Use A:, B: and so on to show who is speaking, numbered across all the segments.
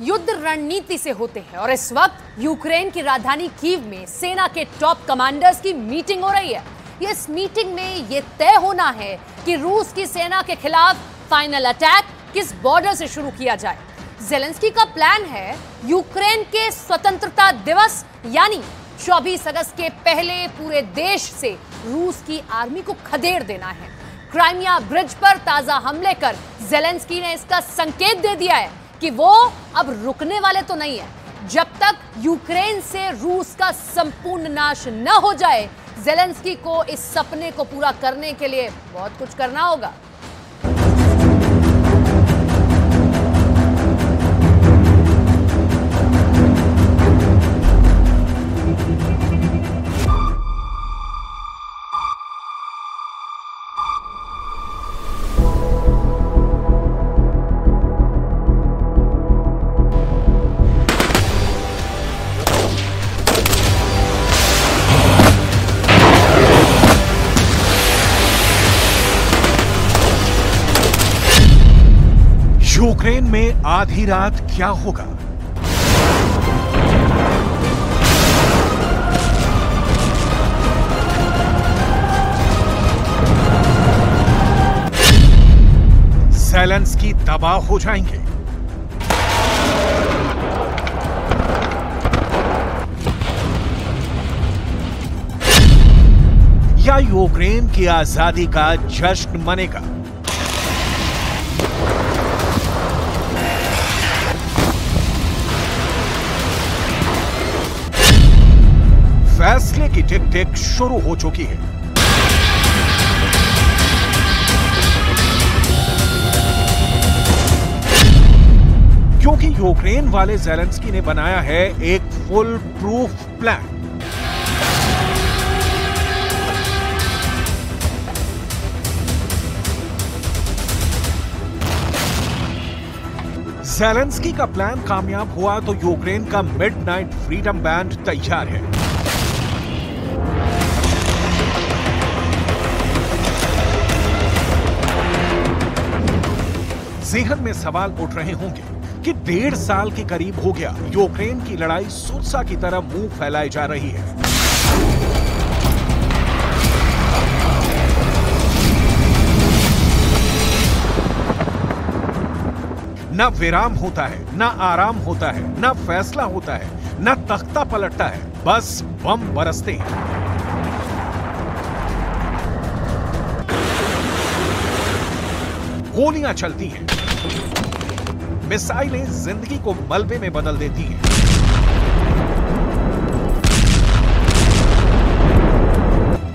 A: युद्ध रणनीति से होते हैं और इस वक्त यूक्रेन की राजधानी कीव में सेना के टॉप कमांडर्स की मीटिंग हो रही है। इस मीटिंग में यह तय होना है कि रूस की सेना के खिलाफ फाइनल अटैक किस बॉर्डर से शुरू किया जाए। ज़ेलेंस्की का प्लान है यूक्रेन के स्वतंत्रता दिवस यानी 24 अगस्त के पहले पूरे देश से रूस की आर्मी को खदेड़ देना है। क्राइमिया ब्रिज पर ताजा हमले कर ज़ेलेंस्की ने इसका संकेत दे दिया है कि वो अब रुकने वाले तो नहीं है। जब तक यूक्रेन से रूस का संपूर्ण नाश न हो जाए, ज़ेलेंस्की को इस सपने को पूरा करने के लिए बहुत कुछ करना होगा।
B: यूक्रेन में आधी रात क्या होगा? ज़ेलेंस्की तबाह हो जाएंगे। या यूक्रेन की आजादी का जश्न मनेगा? फैसले की टिक टिक शुरू हो चुकी है। क्योंकि यूक्रेन वाले ज़ेलेंस्की ने बनाया है एक फुल प्रूफ प्लान। ज़ेलेंस्की का प्लान कामयाब हुआ तो यूक्रेन का मिडनाइट फ्रीडम बैंड तैयार है। ज़हन में सवाल उठ रहे होंगे कि 1.5 साल के करीब हो गया यूक्रेन की लड़ाई सुरसा की तरह मुंह फैलाई जा रही है। न विराम होता है, न आराम होता है, न फैसला होता है, न तख्ता पलटता है, बस बम बरसते हैं। गोलियां चलती हैं, मिसाइलें जिंदगी को मलबे में बदल देती हैं।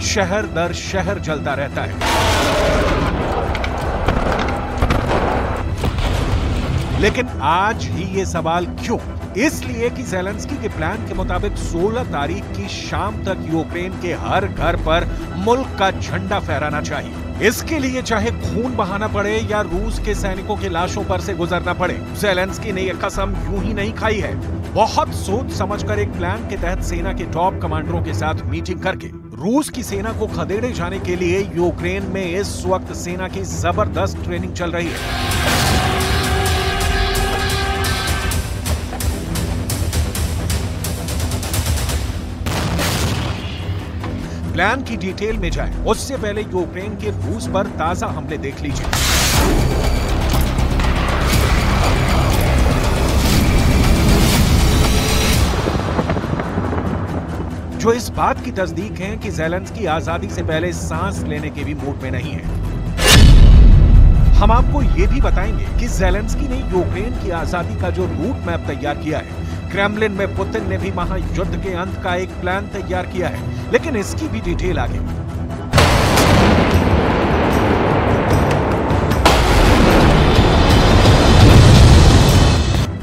B: शहर दर शहर जलता रहता है। लेकिन आज ही ये सवाल क्यों? इसलिए कि ज़ेलेंस्की के प्लान के मुताबिक 16 तारीख की शाम तक यूक्रेन के हर घर पर मुल्क का झंडा फहराना चाहिए। इसके लिए चाहे खून बहाना पड़े या रूस के सैनिकों की लाशों पर से गुजरना पड़े, ज़ेलेंस्की ने यह कसम यूं ही नहीं खाई है। बहुत सोच समझकर एक प्लान के तहत सेना के टॉप कमांडरों के साथ मीटिंग करके रूस की सेना को खदेड़े जाने के लिए यूक्रेन में इस वक्त सेना की जबरदस्त ट्रेनिंग चल रही है। प्लान की डिटेल में जाएं, उससे पहले यूक्रेन के रूस पर ताजा हमले देख लीजिए। जो इस बात की तस्दीक है कि ज़ेलेंस्की आजादी से पहले सांस लेने के भी मूड में नहीं है। हम आपको यह भी बताएंगे कि ज़ेलेंस्की ने यूक्रेन की आजादी का जो रूट मैप तैयार किया है, क्रेमलिन में पुतिन ने भी महायुद्ध के अंत का एक प्लान तैयार किया है, लेकिन इसकी भी डिटेल आगे।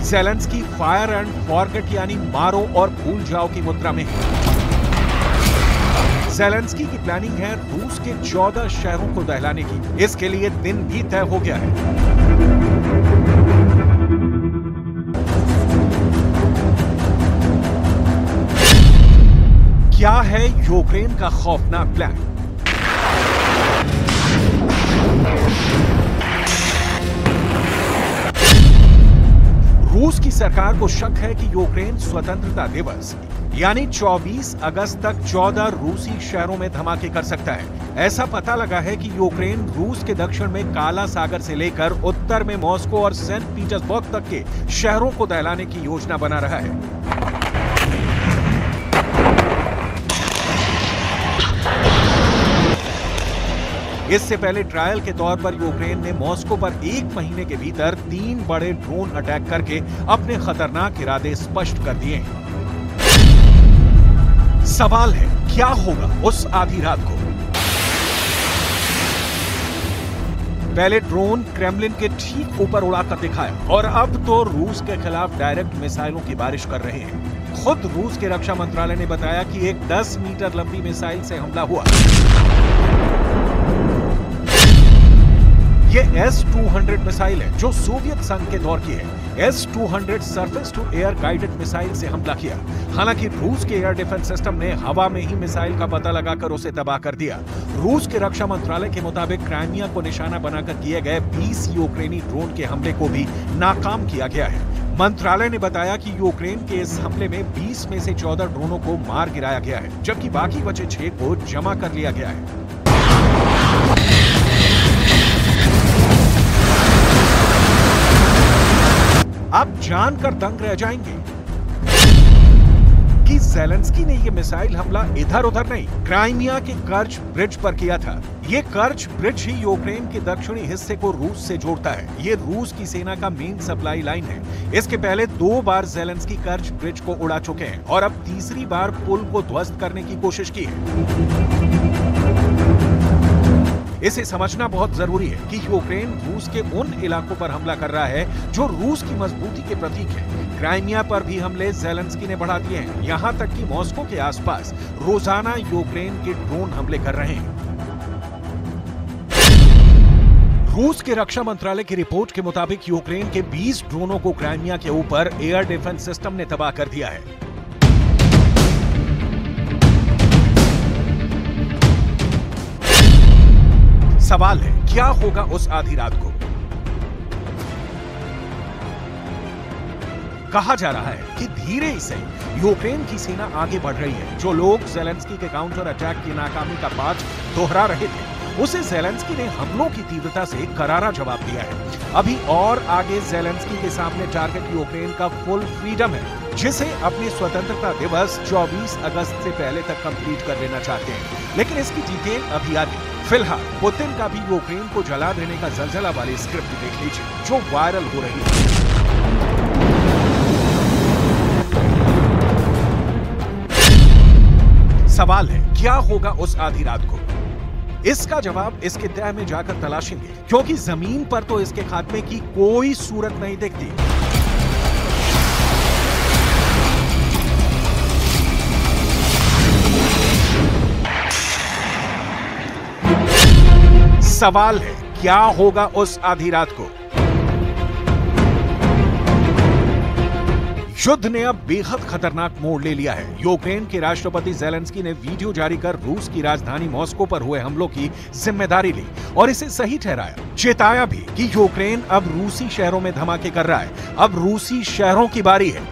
B: ज़ेलेंस्की फायर एंड फॉरगेट यानी मारो और भूल जाओ की मुद्रा में है। ज़ेलेंस्की की प्लानिंग है रूस के 14 शहरों को दहलाने की। इसके लिए दिन भी तय हो गया है। क्या है यूक्रेन का खौफनाक प्लान? रूस की सरकार को शक है कि यूक्रेन स्वतंत्रता दिवस यानी 24 अगस्त तक 14 रूसी शहरों में धमाके कर सकता है। ऐसा पता लगा है कि यूक्रेन रूस के दक्षिण में काला सागर से लेकर उत्तर में मॉस्को और सेंट पीटर्सबर्ग तक के शहरों को दहलाने की योजना बना रहा है। इससे पहले ट्रायल के तौर पर यूक्रेन ने मॉस्को पर 1 महीने के भीतर 3 बड़े ड्रोन अटैक करके अपने खतरनाक इरादे स्पष्ट कर दिए हैं। सवाल है, क्या होगा उस आधी रात को? पहले ड्रोन क्रेमलिन के ठीक ऊपर उड़ाकर दिखाया और अब तो रूस के खिलाफ डायरेक्ट मिसाइलों की बारिश कर रहे हैं। खुद रूस के रक्षा मंत्रालय ने बताया कि एक 10 मीटर लंबी मिसाइल से हमला हुआ। ये S-200 मिसाइल है जो सोवियत संघ के दौर की है। S-200 surface to air guided missile से हमला किया। हालांकि रूस के एयर डिफेंस सिस्टम ने हवा में ही मिसाइल का पता लगाकर उसे तबाह कर दिया। रूस के रक्षा मंत्रालय के मुताबिक क्राइमिया को निशाना बनाकर किए गए 20 यूक्रेनी ड्रोन के हमले को भी नाकाम किया गया है। मंत्रालय ने बताया कि यूक्रेन के इस हमले में 20 में से 14 ड्रोनों को मार गिराया गया है, जबकि बाकी बचे 6 को जमा कर लिया गया है। आप जानकर दंग रह जाएंगे कि ज़ेलेंस्की ने यह मिसाइल हमला इधर उधर नहीं, क्राइमिया के कर्च ब्रिज पर किया था। ये कर्च ब्रिज ही यूक्रेन के दक्षिणी हिस्से को रूस से जोड़ता है। ये रूस की सेना का मेन सप्लाई लाइन है। इसके पहले 2 बार ज़ेलेंस्की कर्च ब्रिज को उड़ा चुके हैं और अब तीसरी बार पुल को ध्वस्त करने की कोशिश की है। इसे समझना बहुत जरूरी है कि यूक्रेन रूस के उन इलाकों पर हमला कर रहा है जो रूस की मजबूती के प्रतीक है। क्राइमिया पर भी हमले ज़ेलेंस्की ने बढ़ा दिए हैं। यहां तक कि मॉस्को के आसपास रोजाना यूक्रेन के ड्रोन हमले कर रहे हैं। रूस के रक्षा मंत्रालय की रिपोर्ट के मुताबिक यूक्रेन के 20 ड्रोनों को क्राइमिया के ऊपर एयर डिफेंस सिस्टम ने तबाह कर दिया है। सवाल है, क्या होगा उस आधी रात को? कहा जा रहा है कि धीरे ही से यूक्रेन की सेना आगे बढ़ रही है। जो लोग ज़ेलेंस्की के काउंटर अटैक की नाकामी का पाठ दोहरा रहे थे, उसे ज़ेलेंस्की ने हमलों की तीव्रता से करारा जवाब दिया है। अभी और आगे ज़ेलेंस्की के सामने टारगेट यूक्रेन का फुल फ्रीडम है, जिसे अपनी स्वतंत्रता दिवस 24 अगस्त से पहले तक कंप्लीट कर लेना चाहते हैं। लेकिन इसकी डिटेल अभी आगे। फिलहाल पुतिन का भी यूक्रेन को जला देने का जलजला वाली स्क्रिप्ट देख लीजिए, जो वायरल हो रही है। सवाल है, क्या होगा उस आधी रात को? इसका जवाब इसके तह में जाकर तलाशेंगे, क्योंकि जमीन पर तो इसके खात्मे की कोई सूरत नहीं दिखती। सवाल है, क्या होगा उस आधी रात को? युद्ध ने अब बेहद खतरनाक मोड़ ले लिया है। यूक्रेन के राष्ट्रपति ज़ेलेंस्की ने वीडियो जारी कर रूस की राजधानी मॉस्को पर हुए हमलों की जिम्मेदारी ली और इसे सही ठहराया। चेताया भी कि यूक्रेन अब रूसी शहरों में धमाके कर रहा है। अब रूसी शहरों की बारी है।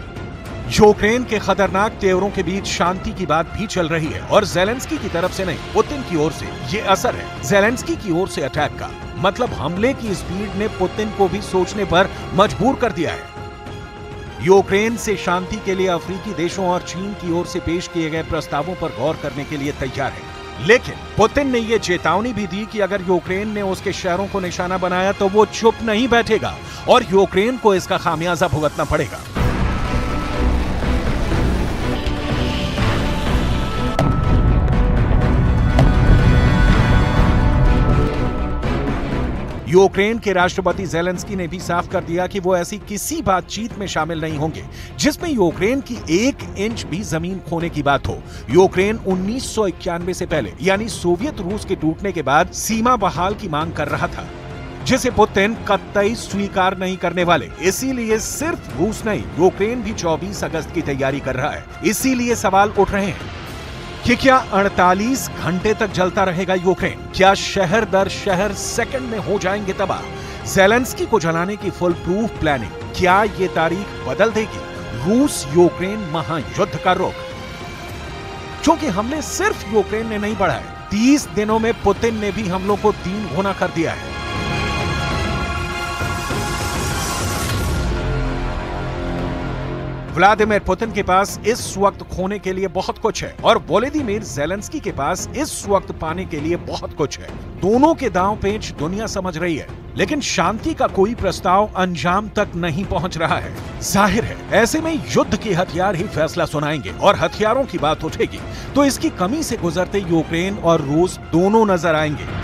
B: यूक्रेन के खतरनाक तेवरों के बीच शांति की बात भी चल रही है और ज़ेलेंस्की की तरफ से नहीं, पुतिन की ओर से ये असर है। ज़ेलेंस्की की ओर से अटैक का मतलब हमले की स्पीड ने पुतिन को भी सोचने पर मजबूर कर दिया है। यूक्रेन से शांति के लिए अफ्रीकी देशों और चीन की ओर से पेश किए गए प्रस्तावों पर गौर करने के लिए तैयार है। लेकिन पुतिन ने यह चेतावनी भी दी कि अगर यूक्रेन ने उसके शहरों को निशाना बनाया तो वो चुप नहीं बैठेगा और यूक्रेन को इसका खामियाजा भुगतना पड़ेगा। यूक्रेन के राष्ट्रपति ज़ेलेंस्की ने भी साफ कर दिया कि वो ऐसी किसी बातचीत में शामिल नहीं होंगे जिसमें यूक्रेन की 1 इंच भी जमीन खोने की बात हो। यूक्रेन 1991 से पहले यानी सोवियत रूस के टूटने के बाद सीमा बहाल की मांग कर रहा था, जिसे पुतिन कतई स्वीकार नहीं करने वाले। इसीलिए सिर्फ रूस नहीं, यूक्रेन भी 24 अगस्त की तैयारी कर रहा है। इसीलिए सवाल उठ रहे हैं कि क्या 48 घंटे तक जलता रहेगा यूक्रेन? क्या शहर दर शहर सेकंड में हो जाएंगे तबाह? ज़ेलेंस्की को जलाने की फुल प्रूफ प्लानिंग क्या ये तारीख बदल देगी रूस यूक्रेन महायुद्ध का रुख? क्योंकि हमले सिर्फ यूक्रेन ने नहीं बढ़ाए, 30 दिनों में पुतिन ने भी हमलों को 3 गुना कर दिया है। व्लादिमीर पुतिन के पास इस वक्त खोने के लिए बहुत कुछ है और वोलोदिमीर ज़ेलेंस्की के पास इस वक्त पाने के लिए बहुत कुछ है। दोनों के दांव पेच दुनिया समझ रही है, लेकिन शांति का कोई प्रस्ताव अंजाम तक नहीं पहुंच रहा है। जाहिर है ऐसे में युद्ध के हथियार ही फैसला सुनाएंगे और हथियारों की बात उठेगी तो इसकी कमी से गुजरते यूक्रेन और रूस दोनों नजर आएंगे।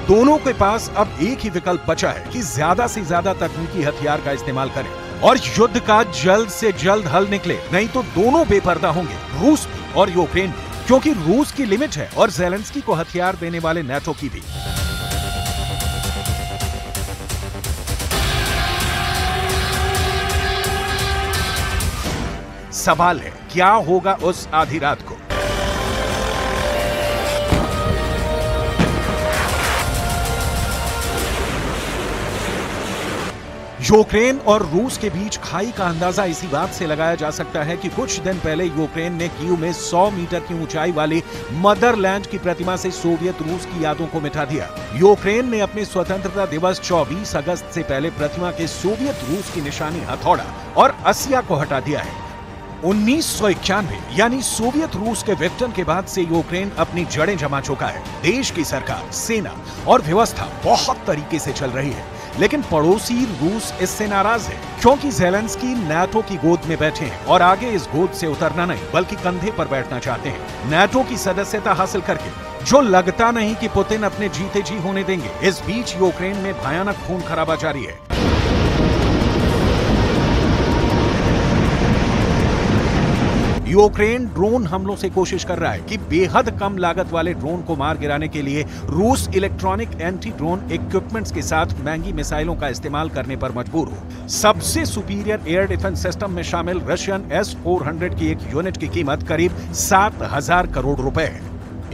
B: दोनों के पास अब एक ही विकल्प बचा है कि ज्यादा से ज्यादा तकनीकी हथियार का इस्तेमाल करें और युद्ध का जल्द से जल्द हल निकले, नहीं तो दोनों बेपर्दा होंगे, रूस भी और यूक्रेन भी, क्योंकि रूस की लिमिट है और ज़ेलेंस्की को हथियार देने वाले नाटो की भी। सवाल है क्या होगा उस आधी रात को? यूक्रेन और रूस के बीच खाई का अंदाजा इसी बात से लगाया जा सकता है कि कुछ दिन पहले यूक्रेन ने कीव में 100 मीटर की ऊंचाई वाली मदरलैंड की प्रतिमा से सोवियत रूस की यादों को मिटा दिया। यूक्रेन ने अपने स्वतंत्रता दिवस 24 अगस्त से पहले प्रतिमा के सोवियत रूस की निशानी हथौड़ा और अस्या को हटा दिया है। 1991 यानी सोवियत रूस के विघटन के बाद से यूक्रेन अपनी जड़ें जमा चुका है। देश की सरकार, सेना और व्यवस्था बहुत तरीके से चल रही है, लेकिन पड़ोसी रूस इससे नाराज है क्योंकि ज़ेलेंस्की नाटो की गोद में बैठे हैं और आगे इस गोद से उतरना नहीं बल्कि कंधे पर बैठना चाहते हैं। नाटो की सदस्यता हासिल करके जो लगता नहीं कि पुतिन अपने जीते जी होने देंगे। इस बीच यूक्रेन में भयानक खून खराबा जारी है। यूक्रेन ड्रोन हमलों से कोशिश कर रहा है कि बेहद कम लागत वाले ड्रोन को मार गिराने के लिए रूस इलेक्ट्रॉनिक एंटी ड्रोन इक्विपमेंट्स के साथ महंगी मिसाइलों का इस्तेमाल करने पर मजबूर हो। सबसे सुपीरियर एयर डिफेंस सिस्टम में शामिल रशियन S-400 की एक यूनिट की कीमत करीब 7,000 करोड़ रुपए है।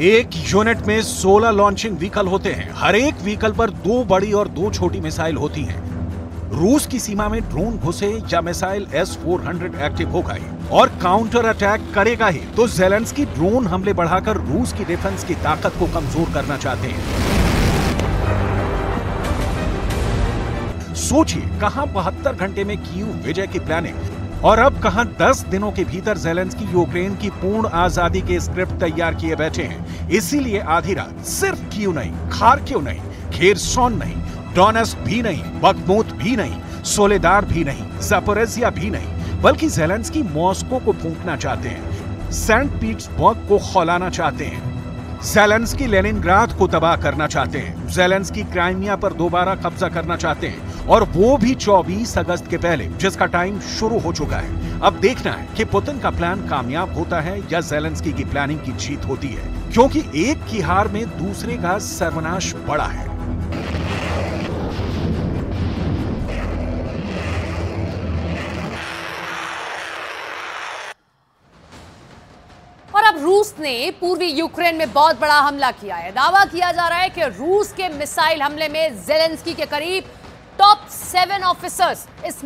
B: एक यूनिट में 16 लॉन्चिंग व्हीकल होते हैं। हर एक व्हीकल पर 2 बड़ी और 2 छोटी मिसाइल होती हैं। रूस की सीमा में ड्रोन घुसे या मिसाइल S-400 एक्टिव होगा ही और काउंटर अटैक करेगा ही, तो ज़ेलेंस्की ड्रोन हमले बढ़ाकर रूस की डिफेंस की ताकत को कमजोर करना चाहते हैं। सोचिए कहां 72 घंटे में कीव विजय की प्लानिंग और अब कहां 10 दिनों के भीतर ज़ेलेंस्की यूक्रेन की पूर्ण आजादी के स्क्रिप्ट तैयार किए बैठे हैं। इसीलिए आधी रात सिर्फ कीव नहीं, खार्किव नहीं, खेरसोन नहीं, डोनेट्स्क भी नहीं, बखमूत भी नहीं, सोलेदार भी नहीं, ज़ापोरिज़िया भी नहीं, बल्कि ज़ेलेंस्की मॉस्को को फूंकना चाहते हैं, सेंट पीटर्सबर्ग को खौलाना चाहते हैं, ज़ेलेंस्की लेनिनग्राद को तबाह करना चाहते हैं, ज़ेलेंस्की क्राइमिया पर दोबारा कब्जा करना चाहते हैं और वो भी 24 अगस्त के पहले, जिसका टाइम शुरू हो चुका है। अब देखना है कि पुतिन का प्लान कामयाब होता है या ज़ेलेंस्की की प्लानिंग की जीत होती है, क्योंकि एक की हार में दूसरे का सर्वनाश बड़ा है।
A: और अब रूस ने पूर्वी यूक्रेन में बहुत बड़ा हमला किया है। दावा किया जा रहा है कि रूस के मिसाइल हमले में ज़ेलेंस्की के करीब टॉप 7 ऑफिसर्स इस